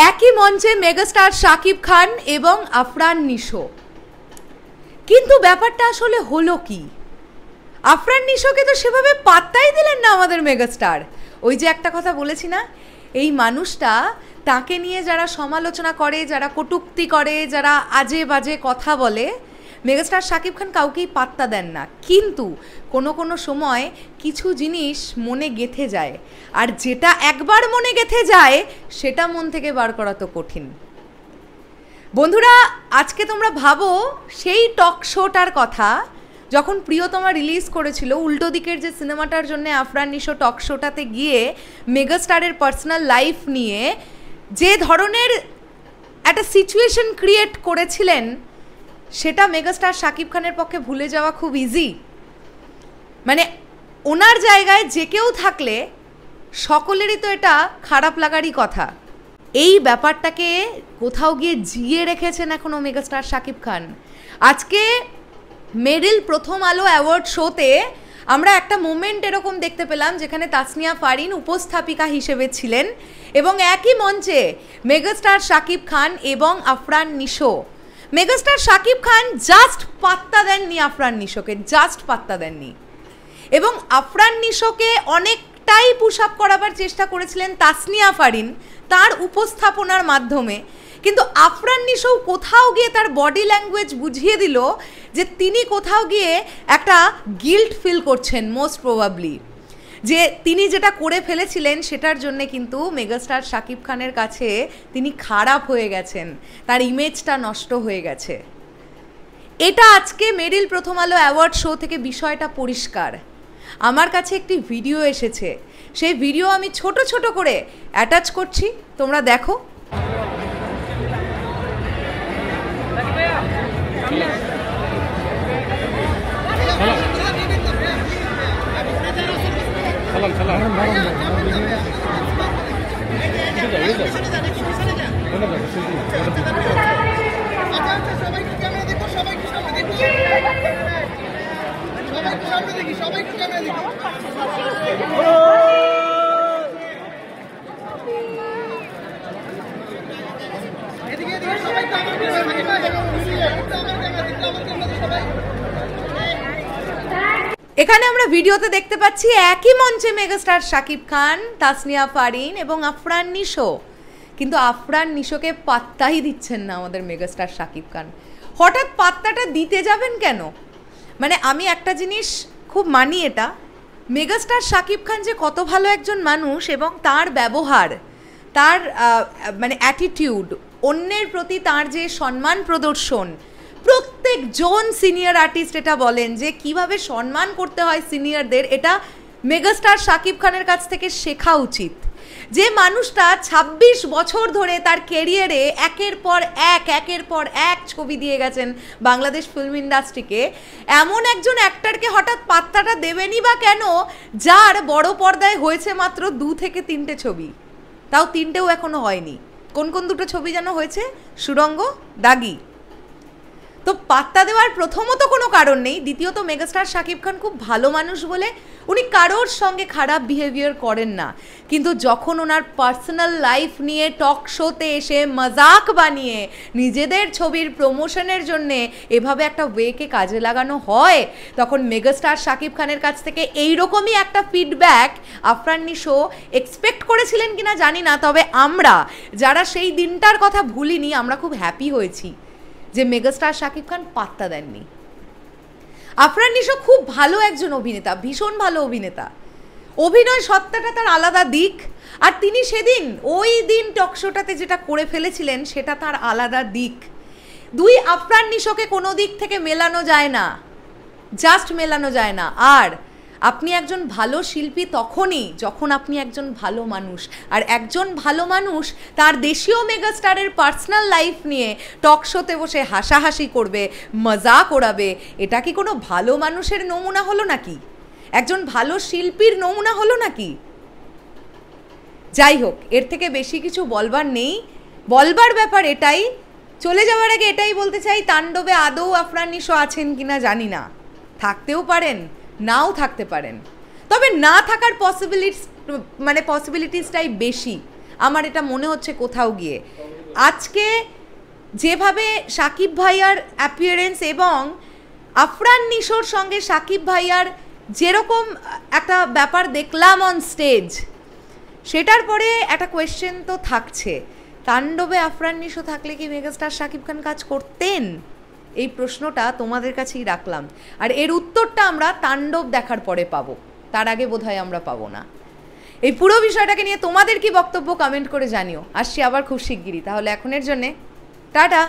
একই মঞ্চে মেগাস্টার শাকিব খান এবং আফরান নিশো, কিন্তু ব্যাপারটা আসলে হলো কি? আফরান নিশোকে তো সেভাবে পাত্তাই দিলেন না আমাদের মেগাস্টার। ওই যে একটা কথা বলেছি না, এই মানুষটা, তাকে নিয়ে যারা সমালোচনা করে, যারা কটূক্তি করে, যারা আজে বাজে কথা বলে, মেগাস্টার শাকিব খান কাউকেই পাত্তা দেন না। কিন্তু কোনো কোনো সময় কিছু জিনিস মনে গেঁথে যায়, আর যেটা একবার মনে গেঁথে যায় সেটা মন থেকে বার করা তো কঠিন। বন্ধুরা, আজকে তোমরা ভাবো সেই টক শোটার কথা যখন প্রিয়তমা রিলিজ করেছিল, উল্টো দিকের যে সিনেমাটার জন্য আফরান নিশো টক শোটাতে গিয়ে মেগাস্টারের পার্সোনাল লাইফ নিয়ে যে ধরনের একটা সিচুয়েশন ক্রিয়েট করেছিলেন, সেটা মেগাস্টার শাকিব খানের পক্ষে ভুলে যাওয়া খুব ইজি। মানে ওনার জায়গায় যে কেউ থাকলে সকলেরই তো এটা খারাপ লাগারই কথা। এই ব্যাপারটাকে কোথাও গিয়ে জিয়ে রেখেছেন এখনও মেগাস্টার শাকিব খান। আজকে মেরিল প্রথম আলো অ্যাওয়ার্ড শোতে আমরা একটা মোমেন্ট এরকম দেখতে পেলাম যেখানে তাসনিয়া ফারিন উপস্থাপিকা হিসেবে ছিলেন এবং একই মঞ্চে মেগাস্টার শাকিব খান এবং আফরান নিশো। মেগাস্টার শাকিব খান জাস্ট পাত্তা দেননি আফরান নিশোকে, জাস্ট পাত্তা দেননি, এবং আফরান নিশোকে অনেকটাই পুশ আপ করাবার চেষ্টা করেছিলেন তাসনিয়া ফারিন তার উপস্থাপনার মাধ্যমে। কিন্তু আফরান নিশো কোথাও গিয়ে তার বডি ল্যাঙ্গুয়েজ বুঝিয়ে দিল যে তিনি কোথাও গিয়ে একটা গিল্ট ফিল করছেন, মোস্ট প্রবাবলি, যে তিনি যেটা করে ফেলেছিলেন সেটার জন্য কিন্তু মেগাস্টার শাকিব খানের কাছে তিনি খারাপ হয়ে গেছেন, তার ইমেজটা নষ্ট হয়ে গেছে। এটা আজকে মেরিল প্রথম আলো অ্যাওয়ার্ড শো থেকে বিষয়টা পরিষ্কার। আমার কাছে একটি ভিডিও এসেছে, সেই ভিডিও আমি ছোট ছোট করে অ্যাটাচ করছি, তোমরা দেখো। এখানে আমরা ভিডিওতে দেখতে পাচ্ছি একই মঞ্চে মেগাস্টার শাকিব খান, তাসনিয়া ফারিন এবং আফরান নিশো, কিন্তু আফরান নিশোকে পাত্তাই দিচ্ছেন না আমাদের মেগাস্টার শাকিব খান। হঠাৎ পাত্তাটা দিতে যাবেন কেন? মানে আমি একটা জিনিস খুব মানি, এটা মেগাস্টার শাকিব খান যে কত ভালো একজন মানুষ এবং তার ব্যবহার, তার মানে অ্যাটিটিউড, অন্যের প্রতি তার যে সম্মান প্রদর্শন, প্রত্যেকজন সিনিয়র আর্টিস্ট এটা বলেন যে কিভাবে সম্মান করতে হয় সিনিয়রদের, এটা মেগাস্টার শাকিব খানের কাছ থেকে শেখা উচিত। যে মানুষটা ২৬ বছর ধরে তার ক্যারিয়ারে একের পর এক ছবি দিয়ে গেছেন বাংলাদেশ ফিল্ম ইন্ডাস্ট্রিকে, এমন একজন অ্যাক্টরকে হঠাৎ পাত্তাটা দেবেনই বা কেন, যার বড় পর্দায় হয়েছে মাত্র ২ থেকে ৩টে ছবি, তাও ৩টেও এখনো হয়নি। কোন কোন দুটো ছবি যেন হয়েছে? সুড়ঙ্গ, দাগি। তো পাত্তা দেওয়ার প্রথমত কোনো কারণ নেই, দ্বিতীয়ত মেগাস্টার শাকিব খান খুব ভালো মানুষ বলে উনি কারোর সঙ্গে খারাপ বিহেভিয়ার করেন না, কিন্তু যখন ওনার পার্সোনাল লাইফ নিয়ে টক শোতে এসে মজাক বানিয়ে নিজেদের ছবির প্রমোশনের জন্যে এভাবে একটা ওয়েকে কাজে লাগানো হয়, তখন মেগাস্টার শাকিব খানের কাছ থেকে এইরকমই একটা ফিডব্যাক আফরান নিশো এক্সপেক্ট করেছিলেন কিনা জানি না, তবে আমরা যারা সেই দিনটার কথা ভুলিনি, আমরা খুব হ্যাপি হয়েছি যে মেগাস্টার শাকিব খান পাত্তা দেননি। আফরান নিশো খুব ভালো একজন অভিনেতা, ভীষণ ভালো অভিনেতা, অভিনয় সত্তাটা তার আলাদা দিক, আর তিনি সেদিন ওই দিন টক শোটাতে যেটা করে ফেলেছিলেন সেটা তার আলাদা দিক। দুই আফরান নিশোকে কোনো দিক থেকে মেলানো যায় না, জাস্ট মেলানো যায় না। আর আপনি একজন ভালো শিল্পী তখনই যখন আপনি একজন ভালো মানুষ, আর একজন ভালো মানুষ তার দেশীয় মেগাস্টারের পার্সোনাল লাইফ নিয়ে টক শোতে বসে হাসাহাসি করবে, মজাক ওড়াবে, এটা কি কোনো ভালো মানুষের নমুনা হলো নাকি? একজন ভালো শিল্পীর নমুনা হলো নাকি? যাই হোক, এর থেকে বেশি কিছু বলবার নেই। বলবার ব্যাপার এটাই, চলে যাওয়ার আগে এটাই বলতে চাই, তাণ্ডবে আদৌ আফরান নিশো আছেন কিনা জানি না, থাকতেও পারেন, নাও থাকতে পারেন, তবে না থাকার পসিবিলিটিসটাই বেশি আমার এটা মনে হচ্ছে কোথাও গিয়ে। আজকে যেভাবে সাকিব ভাইয়ার অ্যাপিয়ারেন্স এবং আফরান নিশোর সঙ্গে সাকিব ভাইয়ার যেরকম একটা ব্যাপার দেখলাম অন স্টেজ, সেটার পরে একটা কোয়েশ্চেন তো থাকছে, তাণ্ডবে আফরান নিশো থাকলে কি মেগাস্টার সাকিব খান কাজ করতেন? এই প্রশ্নটা তোমাদের কাছেই রাখলাম, আর এর উত্তরটা আমরা তাণ্ডব দেখার পরে পাবো, তার আগে বোধহয় আমরা পাবো না। এই পুরো বিষয়টাকে নিয়ে তোমাদের কি বক্তব্য কমেন্ট করে জানিও। আসছি আবার খুব শিগগিরই, তাহলে এখনের জন্যে টাটা।